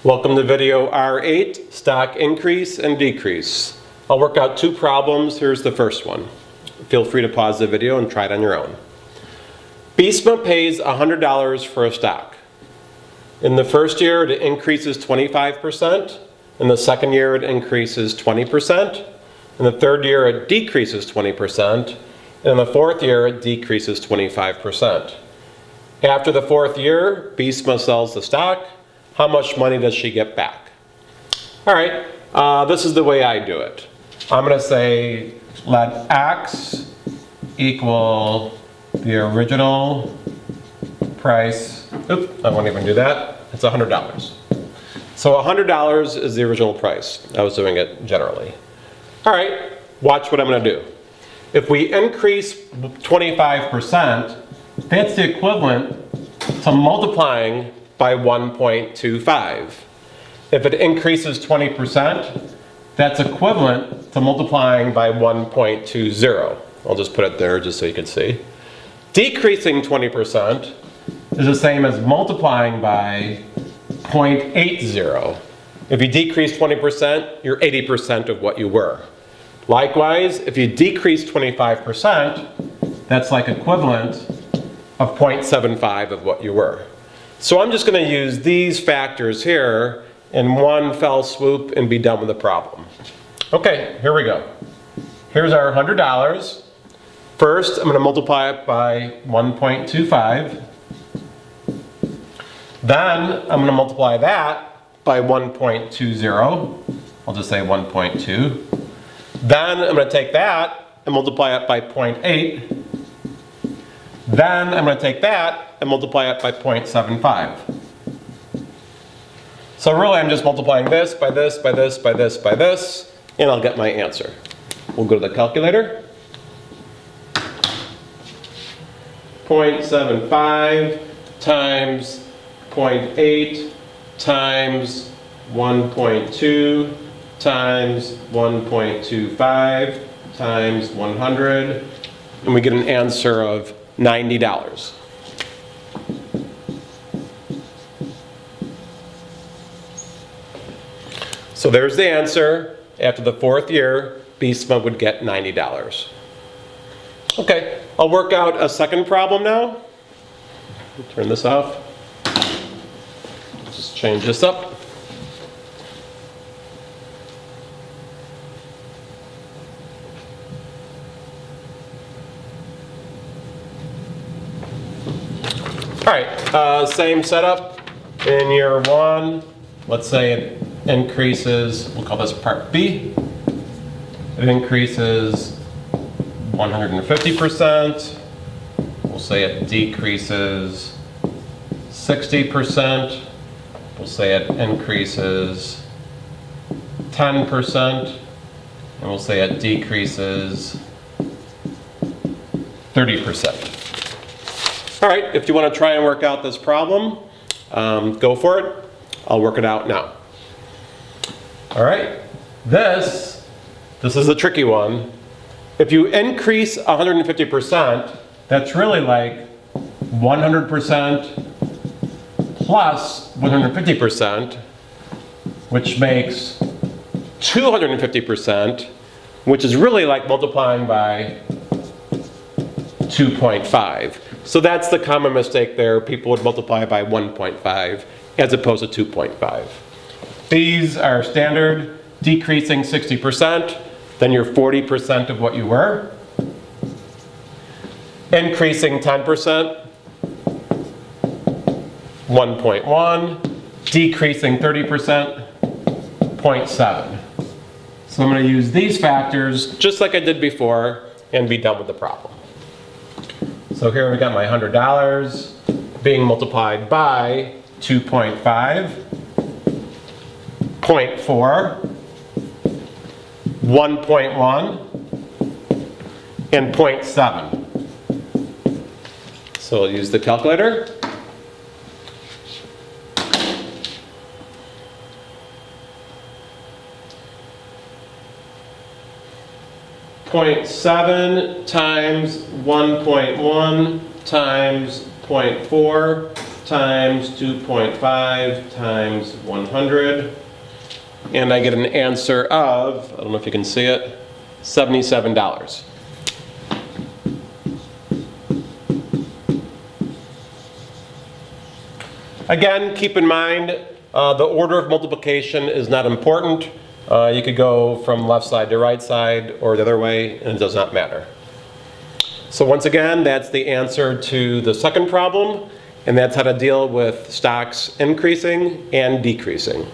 Welcome to video R8, stock increase and decrease. I'll work out two problems. Here's the first one. Feel free to pause the video and try it on your own. BSMA pays $100 for a stock. In the first year, it increases 25%. In the second year, it increases 20%. In the third year, it decreases 20%. And in the fourth year, it decreases 25%. After the fourth year, BSMA sells the stock. How much money does she get back? All right, this is the way I do it. I'm going to say let X equal the original price. Oops, I won't even do that. It's $100. So $100 is the original price. I was doing it generally. All right, watch what I'm going to do. If we increase 25%, that's the equivalent to multiplying by 1.25. If it increases 20%, that's equivalent to multiplying by 1.20. I'll just put it there just so you can see. Decreasing 20% is the same as multiplying by 0.80. If you decrease 20%, you're 80% of what you were. Likewise, if you decrease 25%, that's like equivalent of 0.75 of what you were. So I'm just going to use these factors here in one fell swoop and be done with the problem. Okay, here we go. Here's our $100. First, I'm going to multiply it by 1.25. Then, I'm going to multiply that by 1.20. I'll just say 1.2. Then, I'm going to take that and multiply it by 0.8. Then, I'm going to take that and multiply it by 0.75. So really I'm just multiplying this by this, by this, by this, by this, and I'll get my answer. We'll go to the calculator. 0.75 times 0.8 times 1.2 times 1.25 times 100, and we get an answer of $90. So there's the answer. After the fourth year, BSMA would get $90. Okay, I'll work out a second problem now. Turn this off. Just change this up. All right, same setup. In year one, let's say it increases, we'll call this part B. It increases 150%. We'll say it decreases 60%. We'll say it increases 10%. And we'll say it decreases 30%. All right, if you want to try and work out this problem, go for it. I'll work it out now. All right, this is a tricky one. If you increase 150%, that's really like 100% plus 150%, which makes 250%, which is really like multiplying by 2.5. So that's the common mistake there. People would multiply by 1.5 as opposed to 2.5. These are standard, decreasing 60%, then you're 40% of what you were. Increasing 10%, 1.1. Decreasing 30%, 0.7. So I'm going to use these factors just like I did before and be done with the problem. So here we got my $100 being multiplied by 2.5, 0.4, 1.1, and 0.7. So I'll use the calculator. .7 times 1.1 times 0.4 times 2.5 times 100. And I get an answer of, I don't know if you can see it, $77. Again, keep in mind, the order of multiplication is not important. You could go from left side to right side or the other way, and it does not matter. So once again, that's the answer to the second problem, and that's how to deal with stocks increasing and decreasing.